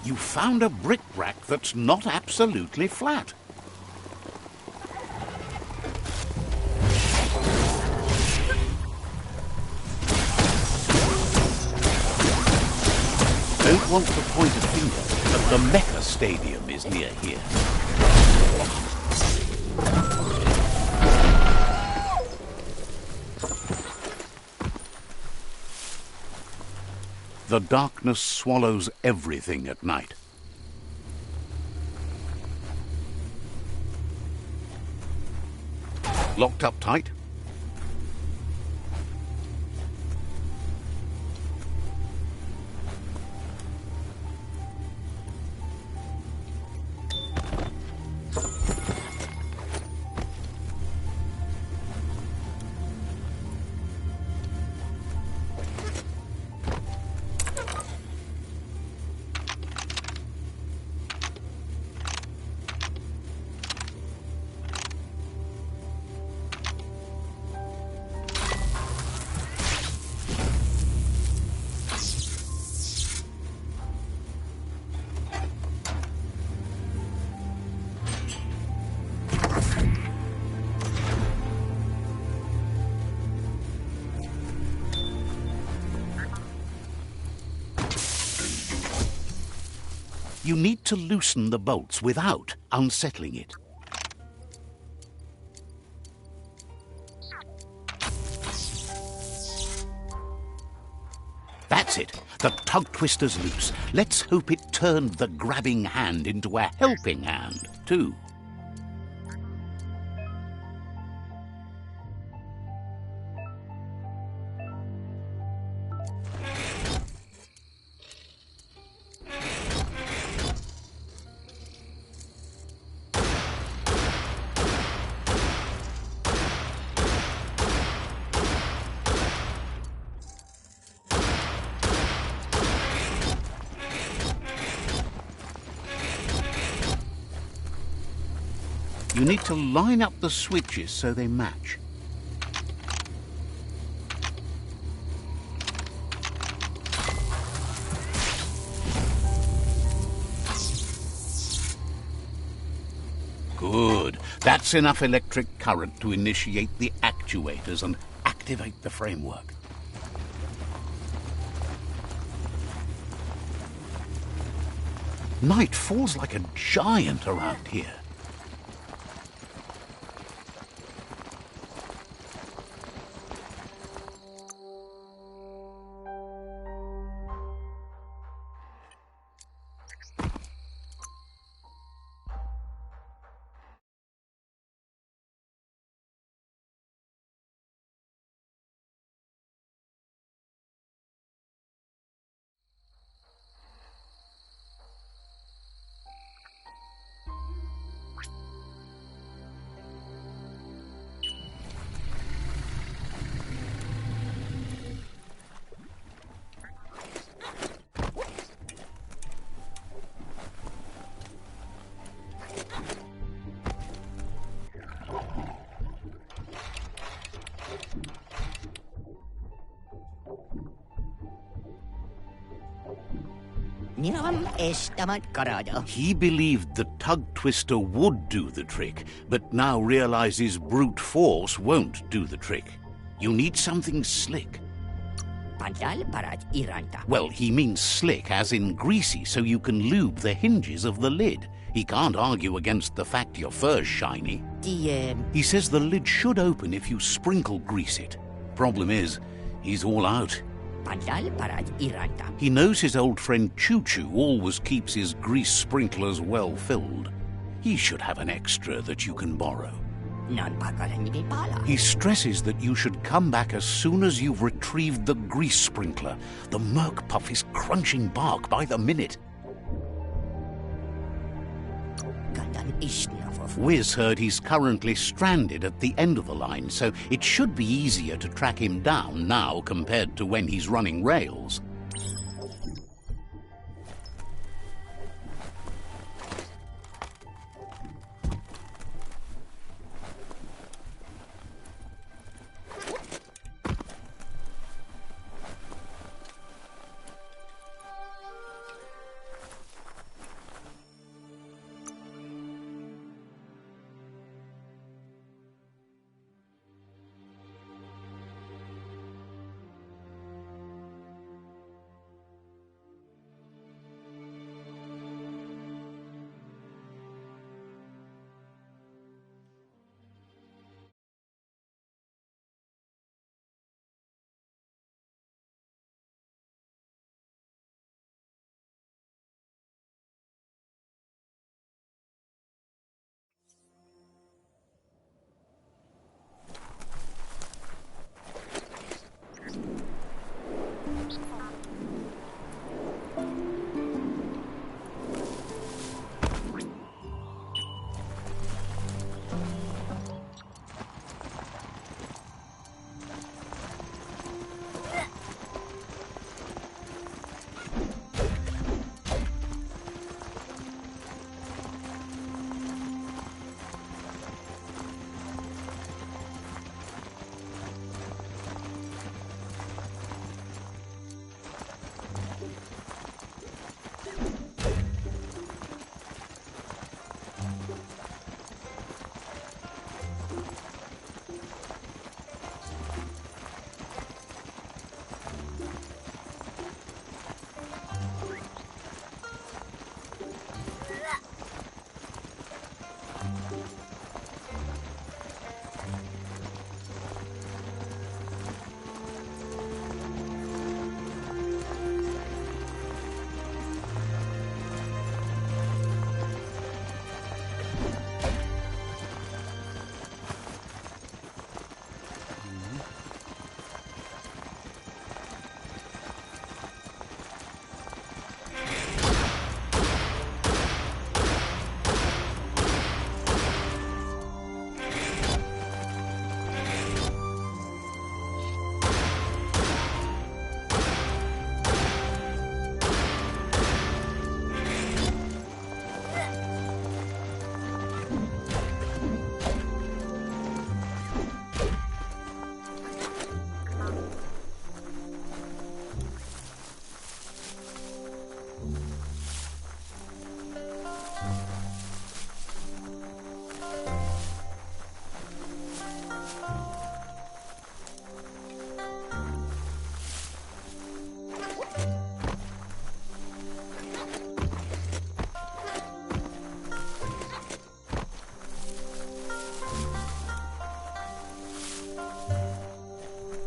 You found a bric-a-brac that's not absolutely flat. Don't want to point a finger, but the Mecca Stadium is near here. The darkness swallows everything at night. Locked up tight? You need to loosen the bolts without unsettling it. That's it. The tug twister's loose. Let's hope it turned the grabbing hand into a helping hand, too. You need to line up the switches so they match. Good. That's enough electric current to initiate the actuators and activate the framework. Night falls like a giant around here. He believed the tug twister would do the trick, but now realizes brute force won't do the trick. You need something slick. Well, he means slick, as in greasy, so you can lube the hinges of the lid. He can't argue against the fact your fur's shiny. He says the lid should open if you sprinkle grease it. Problem is, he's all out. He knows his old friend Choo-Choo always keeps his grease sprinklers well filled. He should have an extra that you can borrow. He stresses that you should come back as soon as you've retrieved the grease sprinkler. The Merc Puff is crunching bark by the minute. Wiz heard he's currently stranded at the end of the line, so it should be easier to track him down now compared to when he's running rails.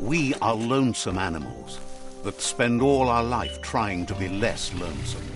We are lonesome animals that spend all our life trying to be less lonesome.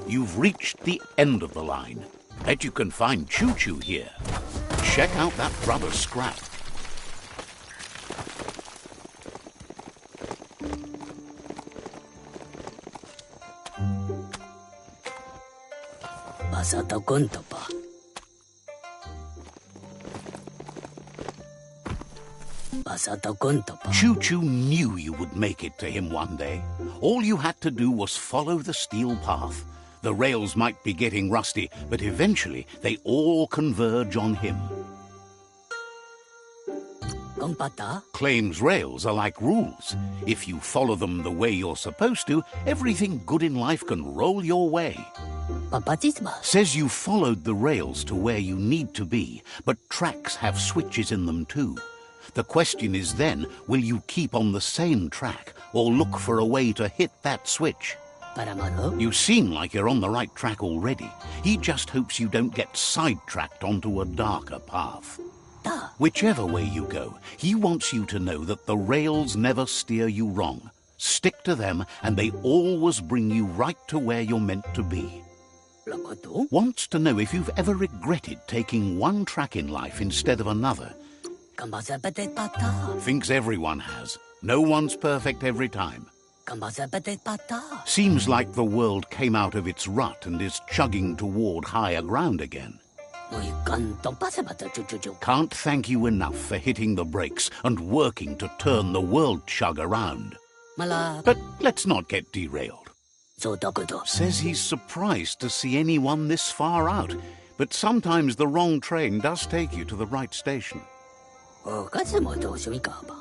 You've reached the end of the line. Bet you can find Choo Choo here. Check out that rubber scrap. Choo Choo knew you would make it to him one day. All you had to do was follow the steel path. The rails might be getting rusty, but eventually they all converge on him. Claims rails are like rules. If you follow them the way you're supposed to, everything good in life can roll your way. Says you followed the rails to where you need to be, but tracks have switches in them too. The question is then, will you keep on the same track or look for a way to hit that switch? You seem like you're on the right track already. He just hopes you don't get sidetracked onto a darker path. Whichever way you go, he wants you to know that the rails never steer you wrong. Stick to them and they always bring you right to where you're meant to be. Wants to know if you've ever regretted taking one track in life instead of another. Thinks everyone has. No one's perfect every time. Seems like the world came out of its rut and is chugging toward higher ground again. Can't thank you enough for hitting the brakes and working to turn the world chug around. But let's not get derailed. Says he's surprised to see anyone this far out, but sometimes the wrong train does take you to the right station.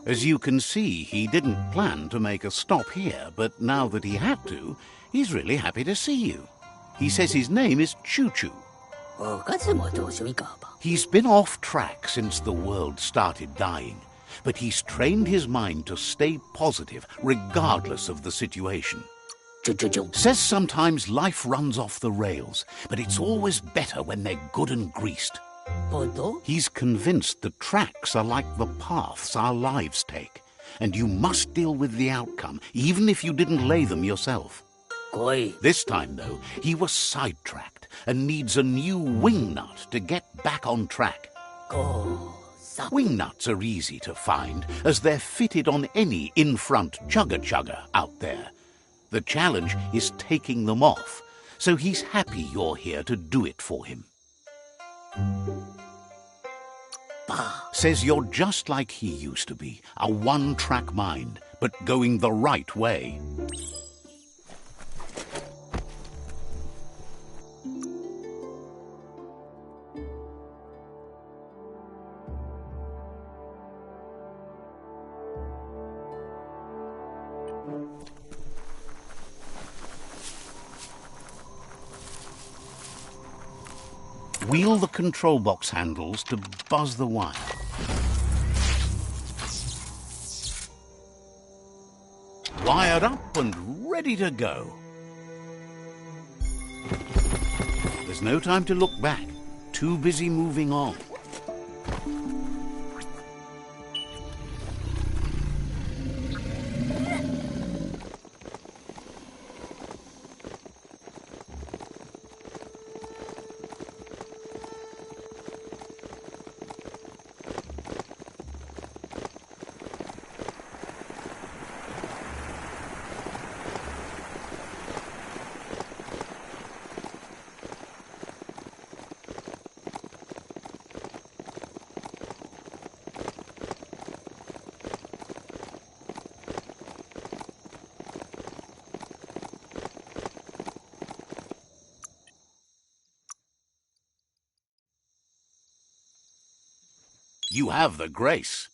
As you can see, he didn't plan to make a stop here, but now that he had to, he's really happy to see you. He says his name is Choo Choo. He's been off track since the world started dying, but he's trained his mind to stay positive regardless of the situation. Says sometimes life runs off the rails, but it's always better when they're good and greased. He's convinced the tracks are like the paths our lives take, and you must deal with the outcome, even if you didn't lay them yourself. This time, though, he was sidetracked and needs a new wing nut to get back on track. Wing nuts are easy to find, as they're fitted on any in-front chugger-chugger out there. The challenge is taking them off, so he's happy you're here to do it for him. Says you're just like he used to be, a one-track mind, but going the right way. Wheel the control box handles to buzz the wire. Wired up and ready to go. There's no time to look back. Too busy moving on. You have the grace.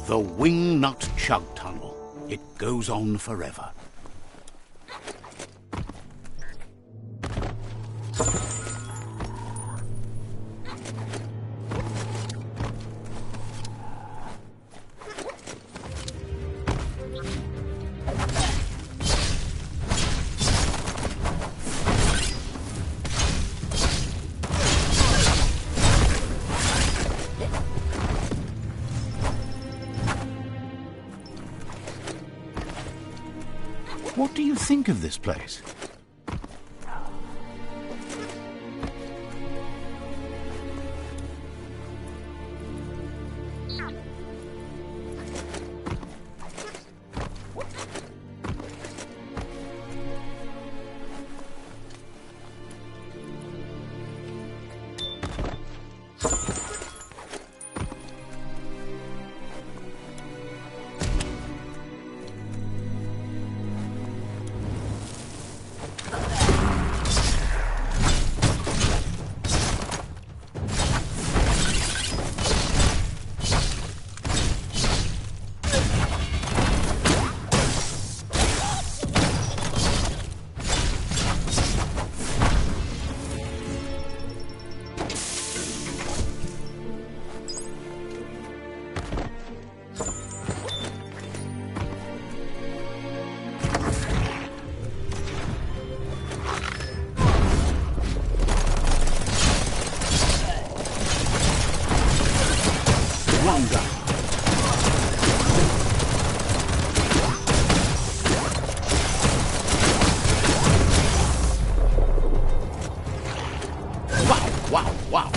The Wingnut Chug Tunnel. It goes on forever. What do you think of this place? Wow.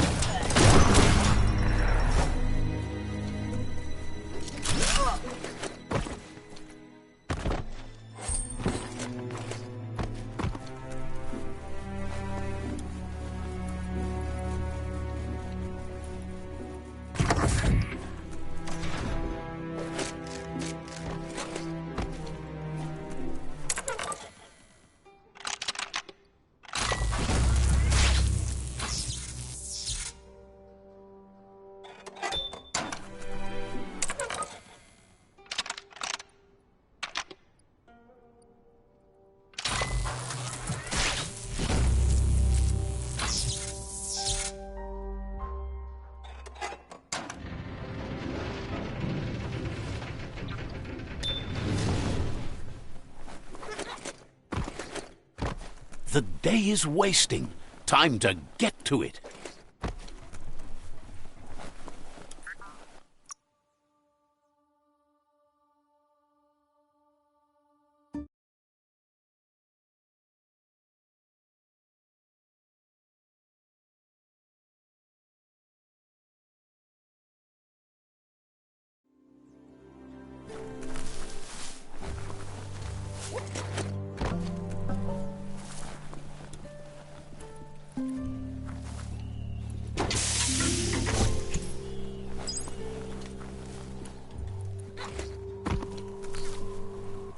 The day is wasting. Time to get to it.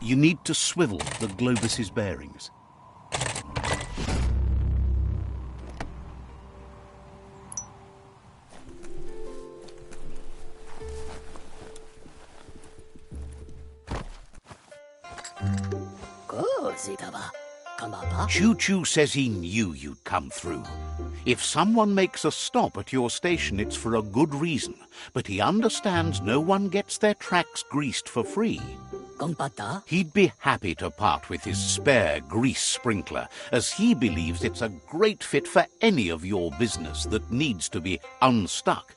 You need to swivel the globus's bearings. Choo Choo says he knew you'd come through. If someone makes a stop at your station, it's for a good reason, but he understands no one gets their tracks greased for free. He'd be happy to part with his spare grease sprinkler, as he believes it's a great fit for any of your business that needs to be unstuck.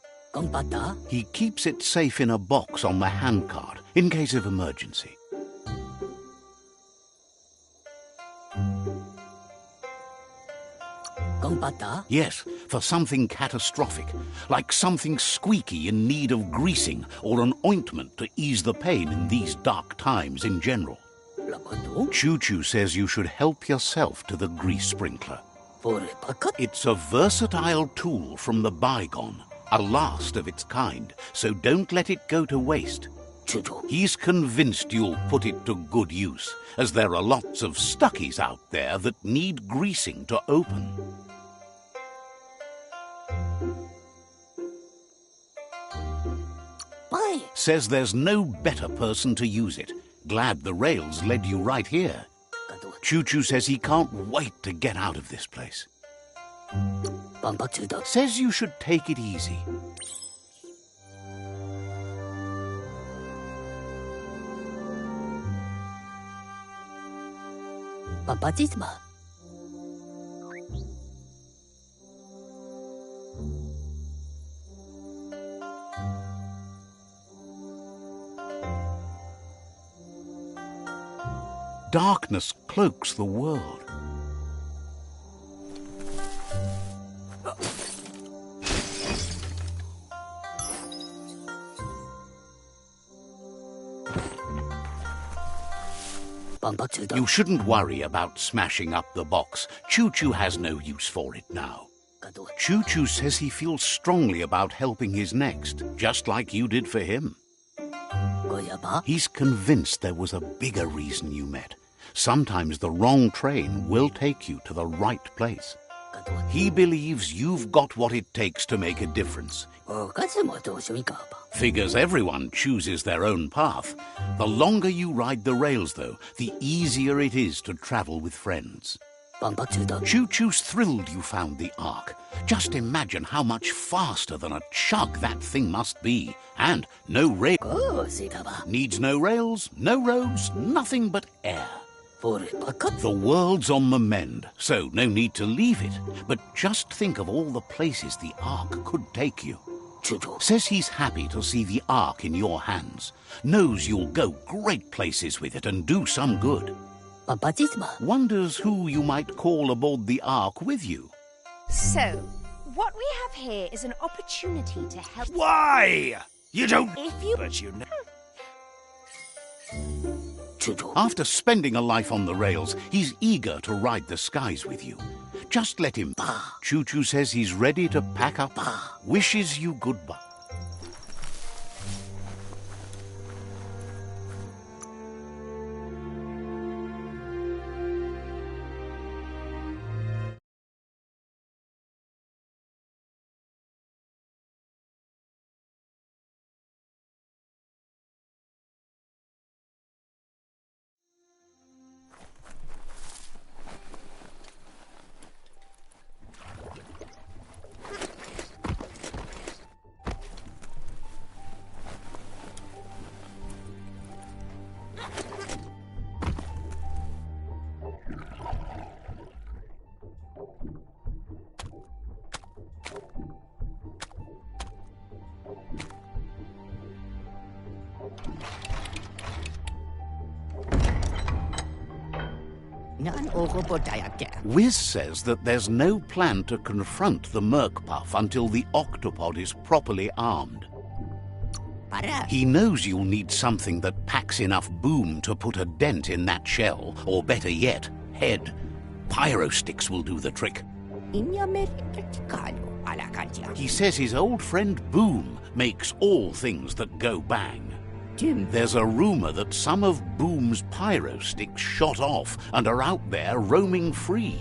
He keeps it safe in a box on the handcart, in case of emergency. Yes, for something catastrophic, like something squeaky in need of greasing or an ointment to ease the pain in these dark times in general. Choo Choo says you should help yourself to the grease sprinkler. It's a versatile tool from the bygone, a last of its kind, so don't let it go to waste. He's convinced you'll put it to good use, as there are lots of stuckies out there that need greasing to open. Says there's no better person to use it. Glad the rails led you right here. Choo Choo says he can't wait to get out of this place. Says you should take it easy. Darkness cloaks the world. You shouldn't worry about smashing up the box. Choo Choo has no use for it now. Choo Choo says he feels strongly about helping his next, just like you did for him. He's convinced there was a bigger reason you met. Sometimes the wrong train will take you to the right place. He believes you've got what it takes to make a difference. Figures everyone chooses their own path. The longer you ride the rails, though, the easier it is to travel with friends. Choo Choo's thrilled you found the Ark. Just imagine how much faster than a chug that thing must be. And no rails. Needs no rails, no roads, nothing but air. The world's on the mend, so no need to leave it. But just think of all the places the Ark could take you. Says he's happy to see the Ark in your hands. Knows you'll go great places with it and do some good. Wonders who you might call aboard the Ark with you. So, what we have here is an opportunity to help... Why? You don't... If you... But you know... After spending a life on the rails, he's eager to ride the skies with you. Just let him. Choo Choo says he's ready to pack up. Wishes you goodbye. Wiz says that there's no plan to confront the Merkpuff until the octopod is properly armed. He knows you'll need something that packs enough boom to put a dent in that shell, or better yet, head. Pyro sticks will do the trick. He says his old friend Boom makes all things that go bang. There's a rumor that some of Boom's pyro sticks shot off and are out there roaming free.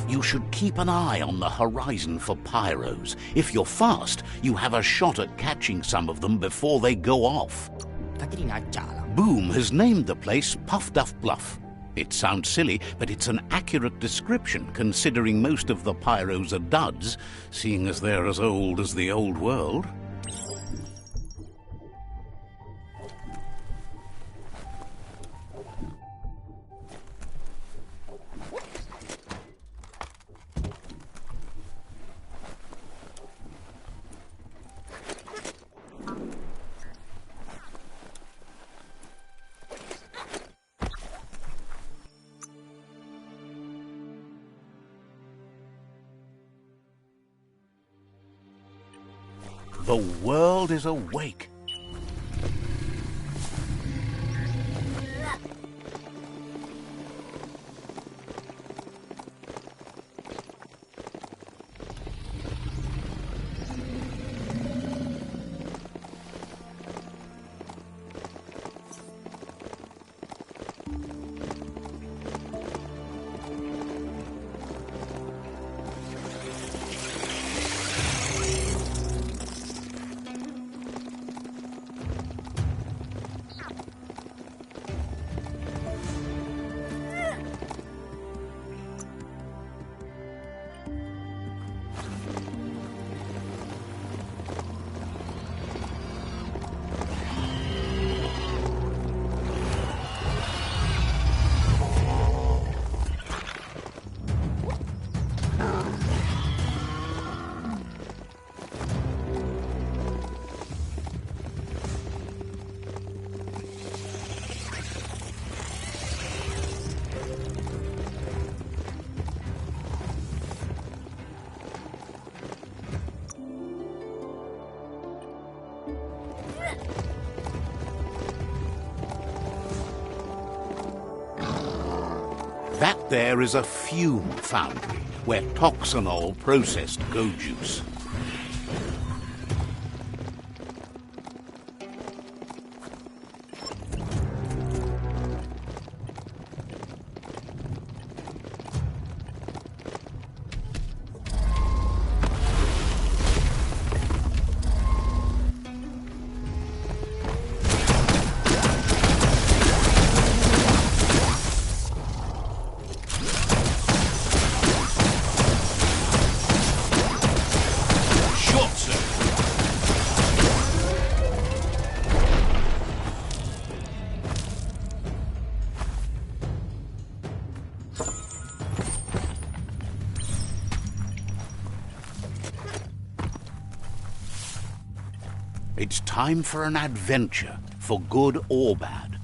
You should keep an eye on the horizon for pyros. If you're fast, you have a shot at catching some of them before they go off. Boom has named the place Puff Duff Bluff. It sounds silly, but it's an accurate description considering most of the pyros are duds, seeing as they're as old as the old world. The world is awake. That there is a fume foundry where toxanol processed go juice. It's time for an adventure, for good or bad.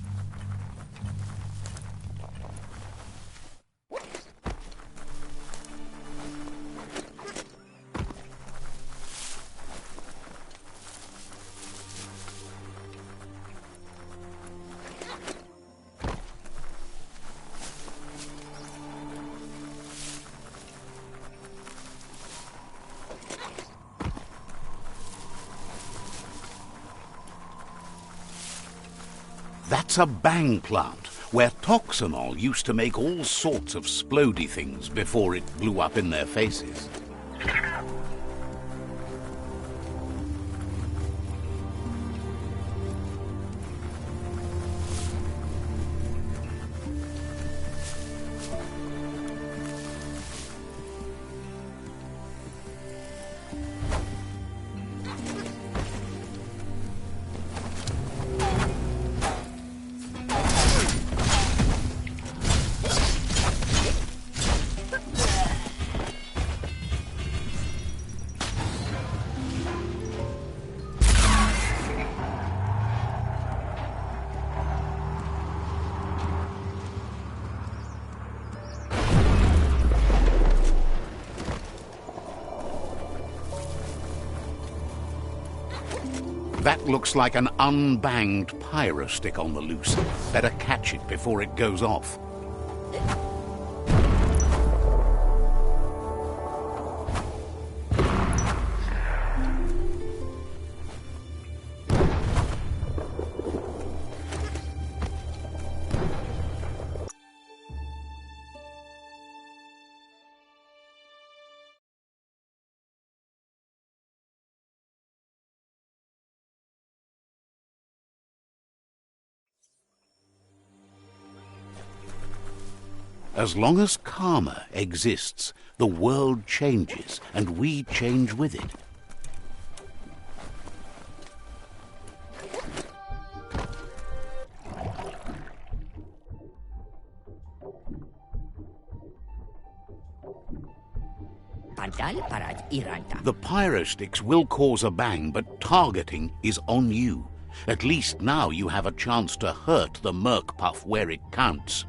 That's a bang plant, where toxanol used to make all sorts of splody things before it blew up in their faces. That looks like an unbanged pyro stick on the loose. Better catch it before it goes off. As long as karma exists, the world changes, and we change with it. The pyrosticks will cause a bang, but targeting is on you. At least now you have a chance to hurt the Merc-Puff where it counts.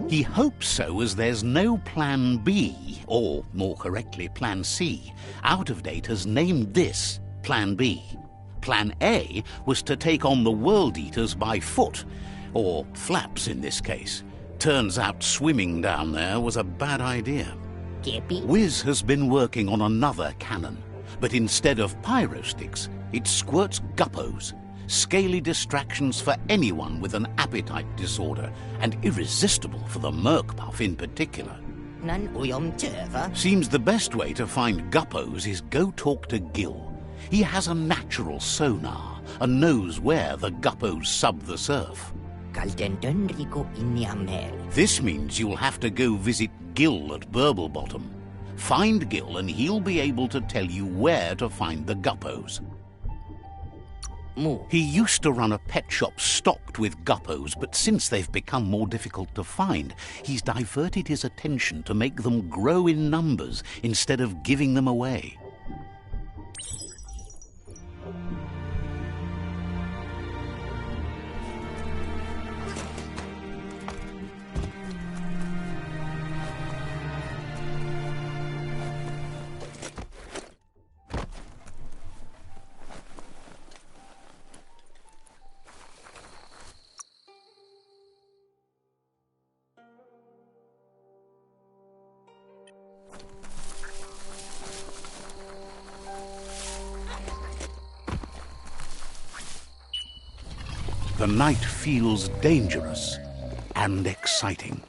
He hopes so, as there's no Plan B, or more correctly, Plan C. Out of Date has named this Plan B. Plan A was to take on the World Eaters by foot, or flaps in this case. Turns out swimming down there was a bad idea. Wiz has been working on another cannon, but instead of pyrosticks, it squirts guppos. Scaly distractions for anyone with an appetite disorder, and irresistible for the Merc-Puff in particular. Seems the best way to find guppos is go talk to Gil. He has a natural sonar and knows where the guppos sub the surf. This means you'll have to go visit Gil at Burblebottom. Find Gil and he'll be able to tell you where to find the guppos. He used to run a pet shop stocked with guppos, but since they've become more difficult to find, he's diverted his attention to make them grow in numbers instead of giving them away. The night feels dangerous and exciting.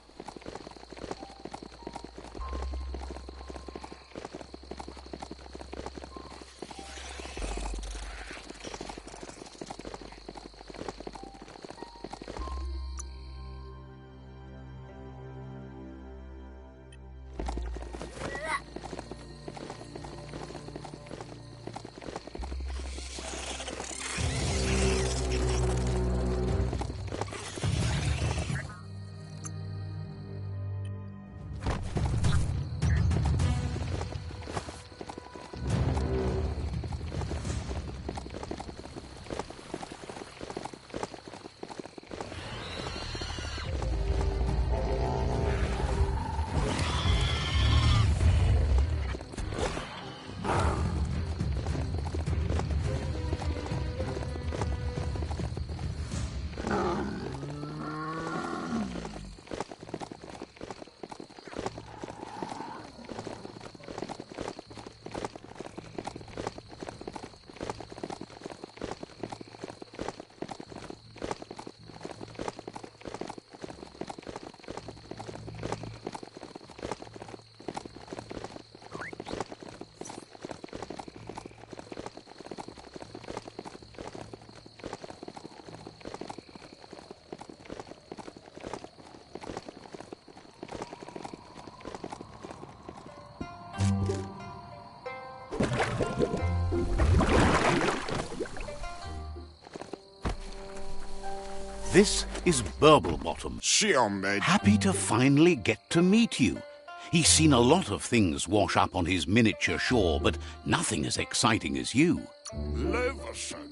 This is Burblebottom. Happy to finally get to meet you. He's seen a lot of things wash up on his miniature shore, but nothing as exciting as you.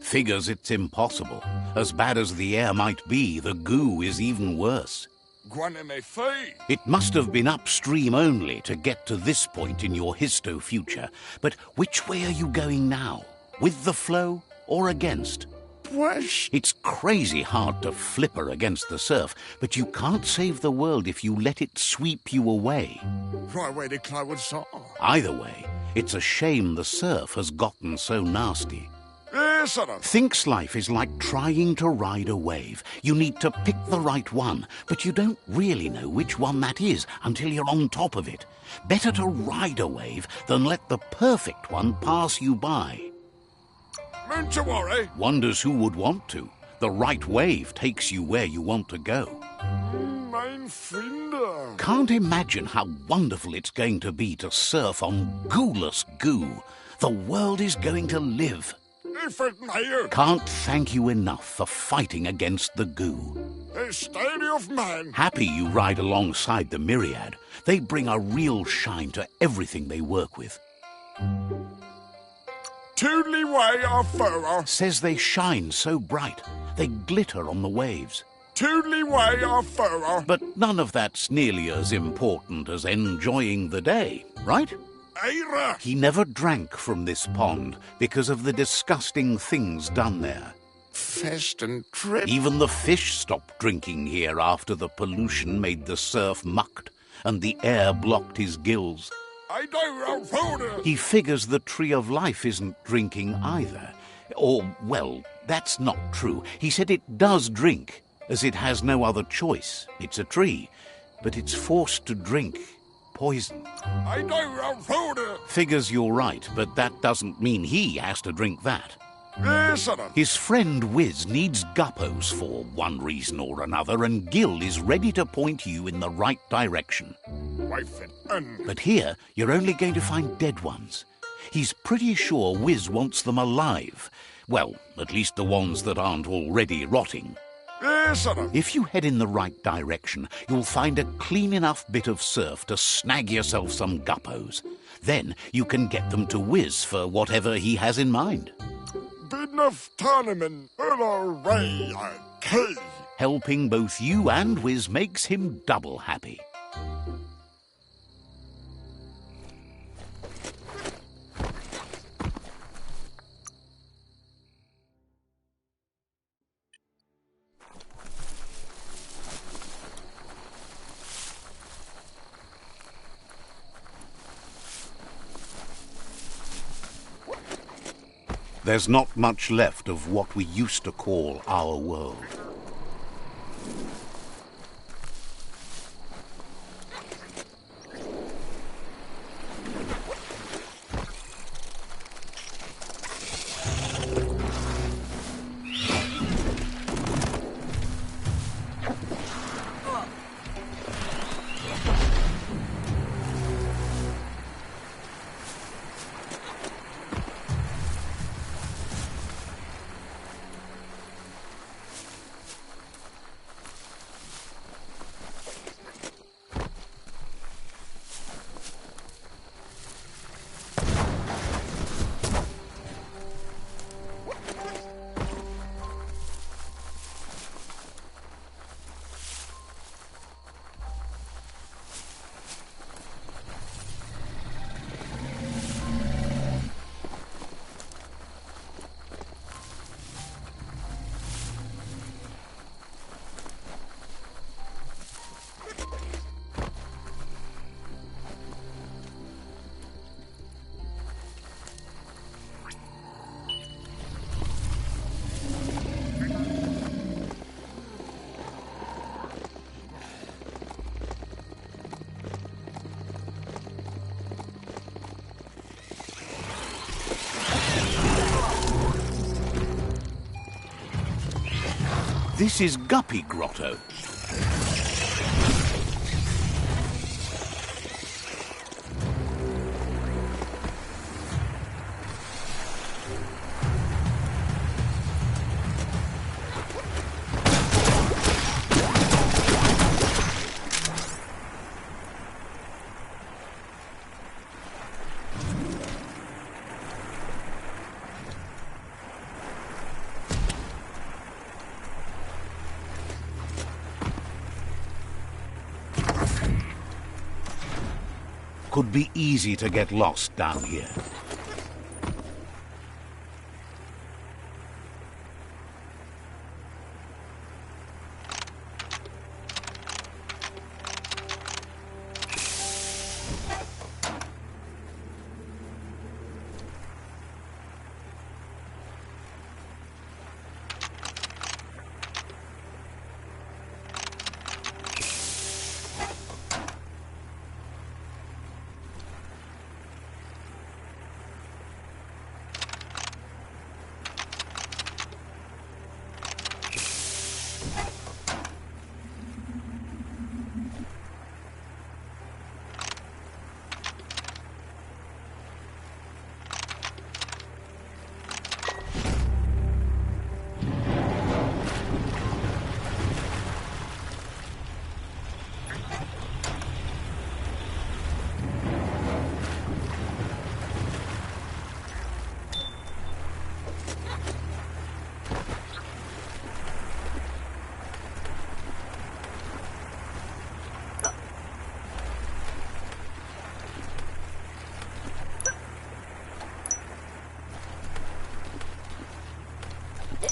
Figures it's impossible. As bad as the air might be, the goo is even worse. It must have been upstream only to get to this point in your histo-future. But which way are you going now? With the flow or against? It's crazy hard to flipper against the surf, but you can't save the world if you let it sweep you away. Either way, it's a shame the surf has gotten so nasty. Thinks life is like trying to ride a wave. You need to pick the right one, but you don't really know which one that is until you're on top of it. Better to ride a wave than let the perfect one pass you by. Wonders who would want to. The right wave takes you where you want to go. mijn vrienden. Can't imagine how wonderful it's going to be to surf on gooless goo. The world is going to live. Can't thank you enough for fighting against the goo. Happy you ride alongside the myriad. They bring a real shine to everything they work with. Toodly way our furrow. Says they shine so bright. They glitter on the waves. Toodly way our furrow. But none of that's nearly as important as enjoying the day, right? Eire. He never drank from this pond because of the disgusting things done there. Fest and trip. Even the fish stopped drinking here after the pollution made the surf mucked and the air blocked his gills. I don't know. He figures the tree of life isn't drinking either. Or, well, that's not true. He said it does drink, as it has no other choice. It's a tree, but it's forced to drink poison. I don't know. Figures you're right, but that doesn't mean he has to drink that. Listen. His friend Wiz needs guppos for one reason or another, and Gil is ready to point you in the right direction. But here, you're only going to find dead ones. He's pretty sure Wiz wants them alive. Well, at least the ones that aren't already rotting. Listen. If you head in the right direction, you'll find a clean enough bit of surf to snag yourself some guppos. Then you can get them to Wiz for whatever he has in mind. Enough tournament, array, key. Helping both you and Wiz makes him double happy. There's not much left of what we used to call our world. This is Guppy Grotto. Could be easy to get lost down here.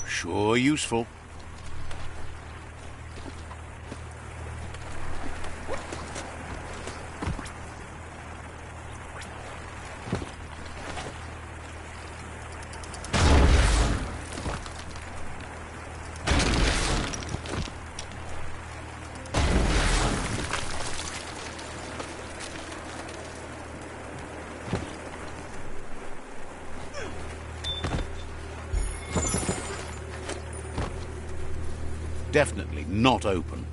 Sure useful. Definitely not open.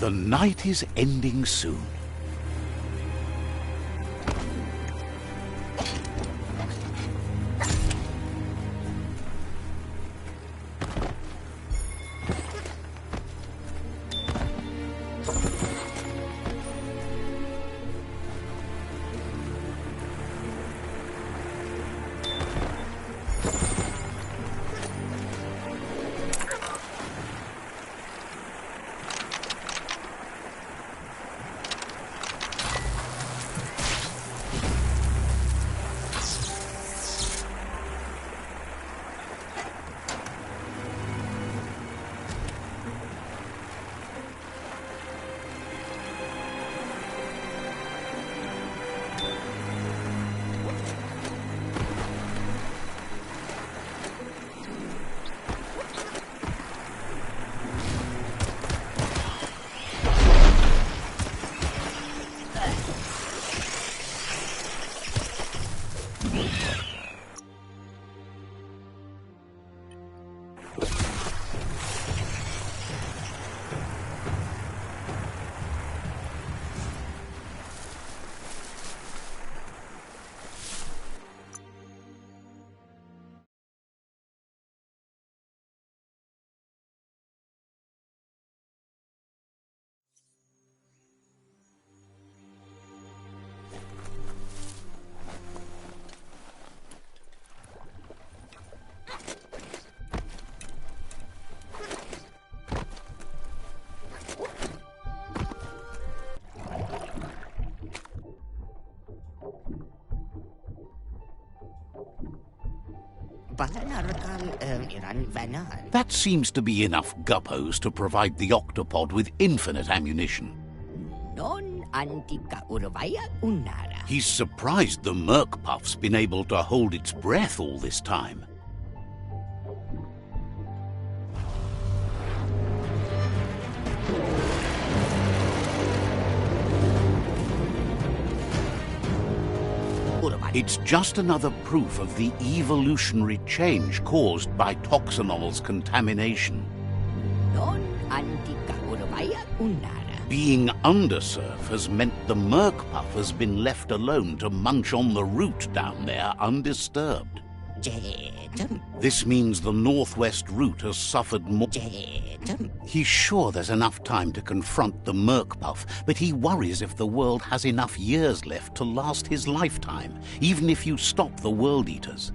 The night is ending soon. That seems to be enough guppos to provide the octopod with infinite ammunition. He's surprised the Merc-Puff's been able to hold its breath all this time. It's just another proof of the evolutionary change caused by Toxanol's contamination. Being undersurf has meant the Merc-Puff has been left alone to munch on the root down there undisturbed. This means the northwest route has suffered more. He's sure there's enough time to confront the Merc-Puff, but he worries if the world has enough years left to last his lifetime, even if you stop the World Eaters.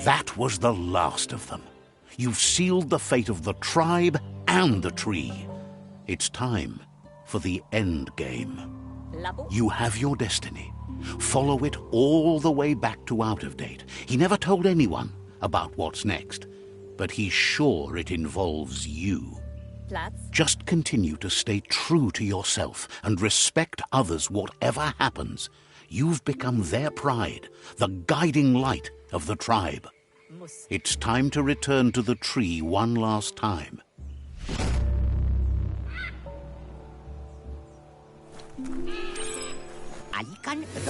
That was the last of them. You've sealed the fate of the tribe and the tree. It's time for the end game. You have your destiny. Follow it all the way back to Out of Date. He never told anyone about what's next, but he's sure it involves you. Just continue to stay true to yourself and respect others whatever happens. You've become their pride, the guiding light of the tribe. It's time to return to the tree one last time.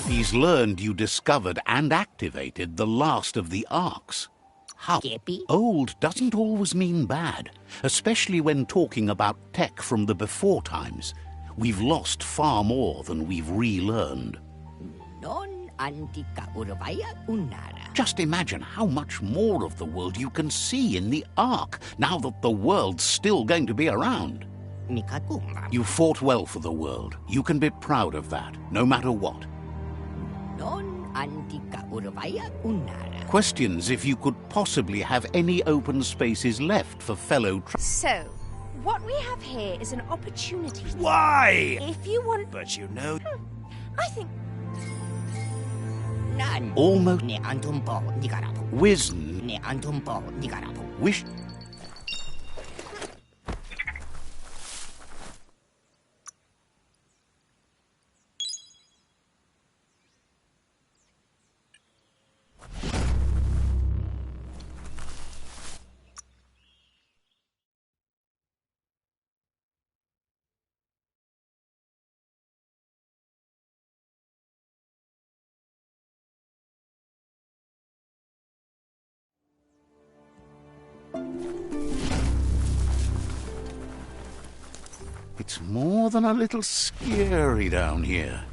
He's learned you discovered and activated the last of the arcs. How old doesn't always mean bad, especially when talking about tech from the before times. We've lost far more than we've relearned. Just imagine how much more of the world you can see in the Ark, now that the world's still going to be around. You fought well for the world. You can be proud of that, no matter what. Questions if you could possibly have any open spaces left for fellow So, what we have here is an opportunity. Why? If you want... But you know... I think... Almost... Wish... It's more than a little scary down here.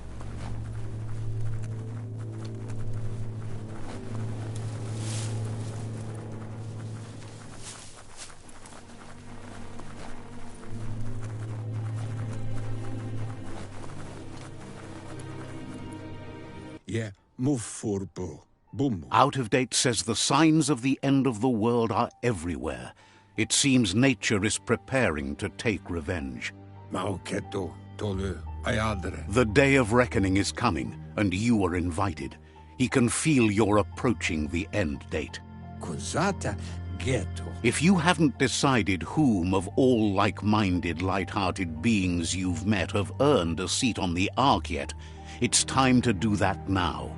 Yeah, move furbo. Boom. Out of Date says the signs of the end of the world are everywhere. It seems nature is preparing to take revenge. Mauketo, tolu, ayadre. The day of reckoning is coming, and you are invited. He can feel you're approaching the end date. Cosata ghetto. If you haven't decided whom of all like-minded, light-hearted beings you've met have earned a seat on the Ark yet, it's time to do that now.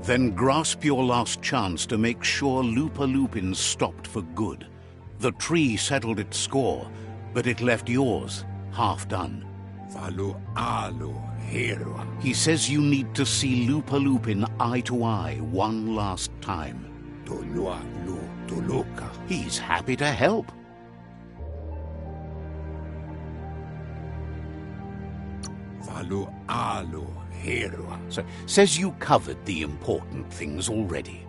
Then grasp your last chance to make sure Lupa Lupin stopped for good. The tree settled its score, but it left yours half done. He says you need to see Lupa Lupin eye to eye one last time. He's happy to help. So, says you covered the important things already.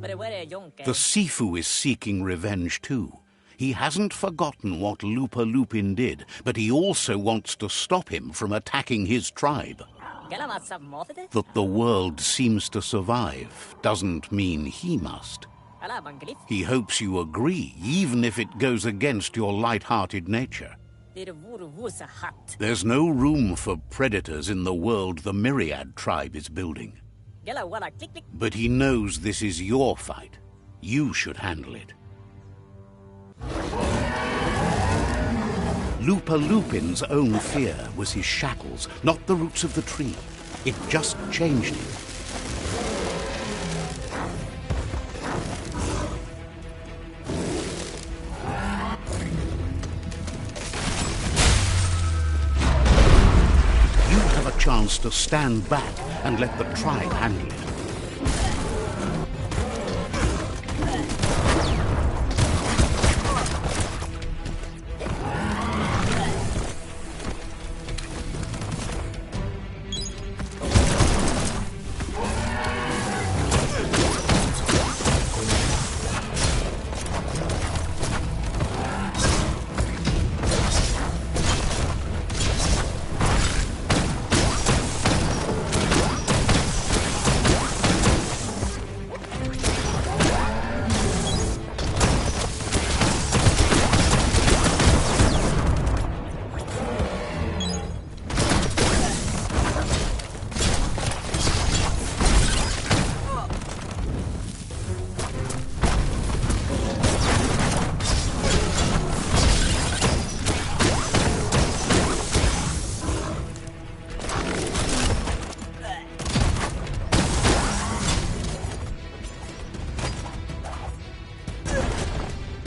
The Sifu is seeking revenge too. He hasn't forgotten what Lupa Lupin did, but he also wants to stop him from attacking his tribe. That the world seems to survive doesn't mean he must. He hopes you agree, even if it goes against your light-hearted nature. There's no room for predators in the world the Myriad tribe is building. But he knows this is your fight. You should handle it. Lupa Lupin's own fear was his shackles, not the roots of the tree. It just changed him. You have a chance to stand back and let the tribe handle it.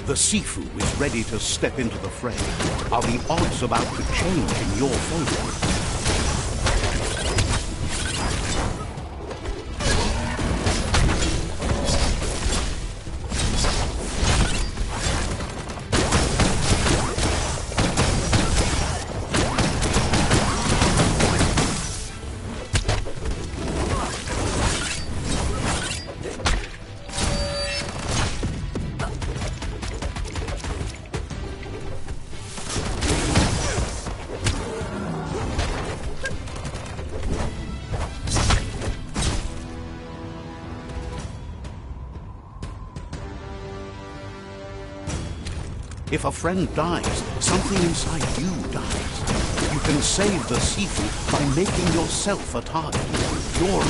The Sifu is ready to step into the fray. Are the odds about to change in your favor? If a friend dies, something inside you dies. You can save the Sifu by making yourself a target. You're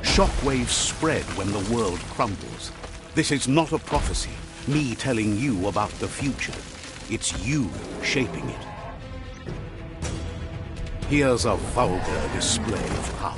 Shockwaves spread when the world crumbles. This is not a prophecy, me telling you about the future. It's you shaping it. Here's a vulgar display of power.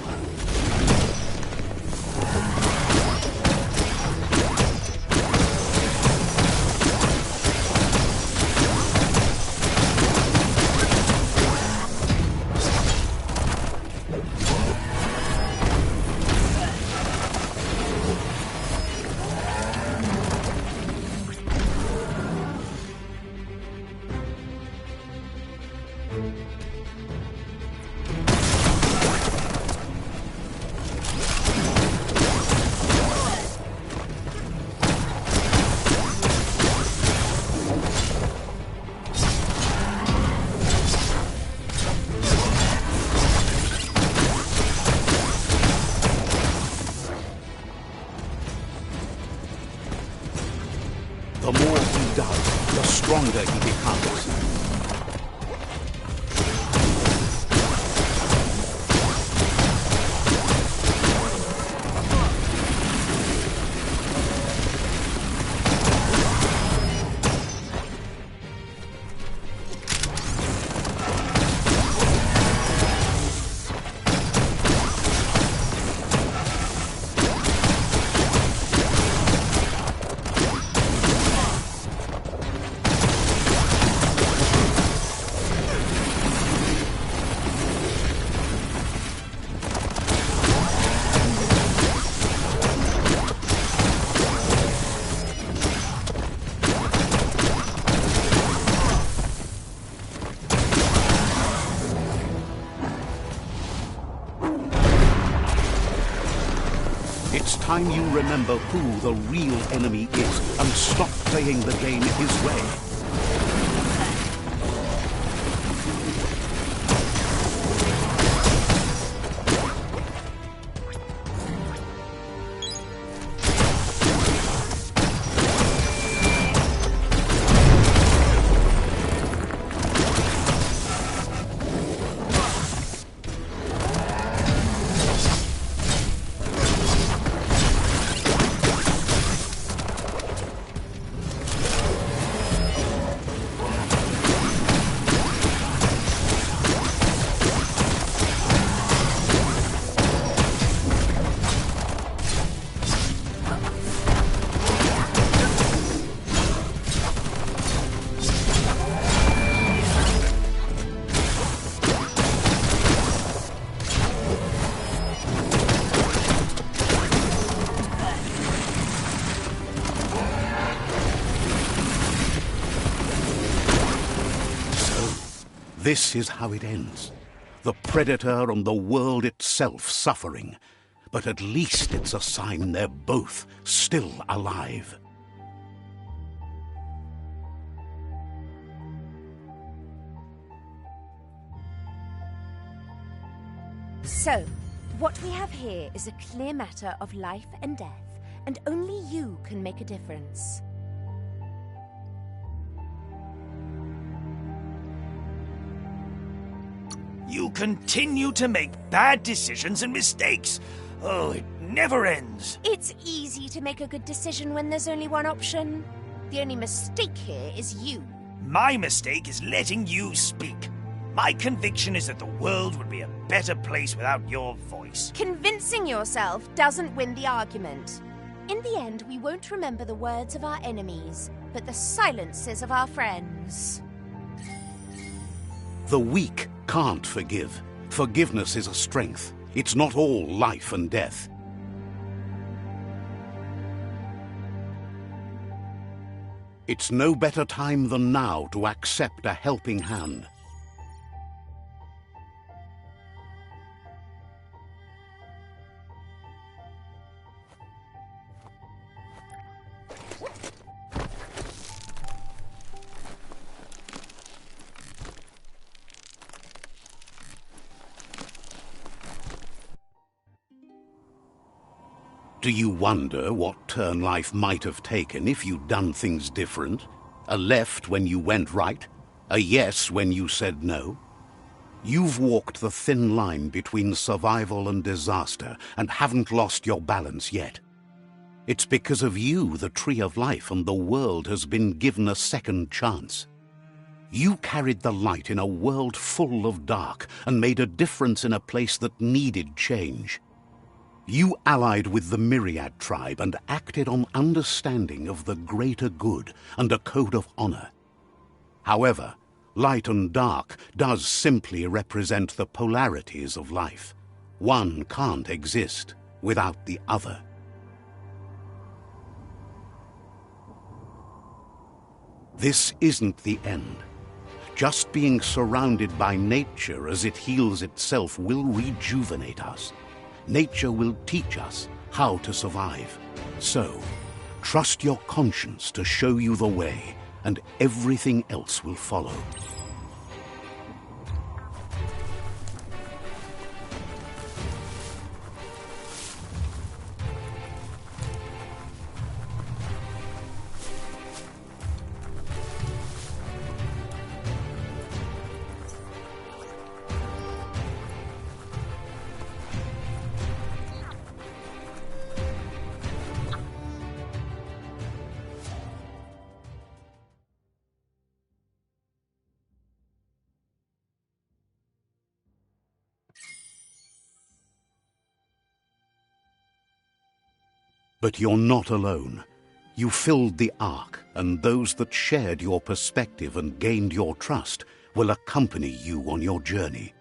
The more he does, the stronger he becomes. time you remember who the real enemy is and stop playing the game his way. This is how it ends. The Predator and the world itself suffering. But at least it's a sign they're both still alive. So, what we have here is a clear matter of life and death, and only you can make a difference. You continue to make bad decisions and mistakes. Oh, it never ends. It's easy to make a good decision when there's only one option. The only mistake here is you. My mistake is letting you speak. My conviction is that the world would be a better place without your voice. Convincing yourself doesn't win the argument. In the end, we won't remember the words of our enemies, but the silences of our friends. The weak can't forgive. Forgiveness is a strength. It's not all life and death. It's no better time than now to accept a helping hand. Do you wonder what turn life might have taken if you'd done things different? A left when you went right? A yes when you said no? You've walked the thin line between survival and disaster and haven't lost your balance yet. It's because of you the Tree of Life and the world has been given a second chance. You carried the light in a world full of dark and made a difference in a place that needed change. You allied with the Myriad tribe and acted on understanding of the greater good and a code of honor. However, light and dark does simply represent the polarities of life. One can't exist without the other. This isn't the end. Just being surrounded by nature as it heals itself will rejuvenate us. Nature will teach us how to survive. So, trust your conscience to show you the way, and everything else will follow. But you're not alone. You filled the Ark, and those that shared your perspective and gained your trust will accompany you on your journey.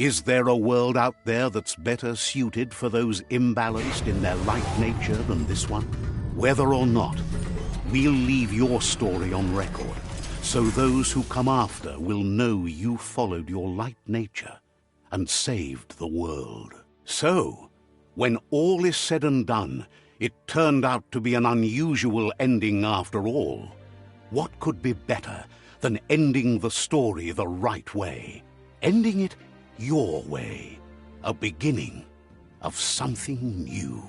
Is there a world out there that's better suited for those imbalanced in their light nature than this one? Whether or not, we'll leave your story on record, so those who come after will know you followed your light nature and saved the world. So, when all is said and done, it turned out to be an unusual ending after all. What could be better than ending the story the right way? Ending it your way. A beginning of something new.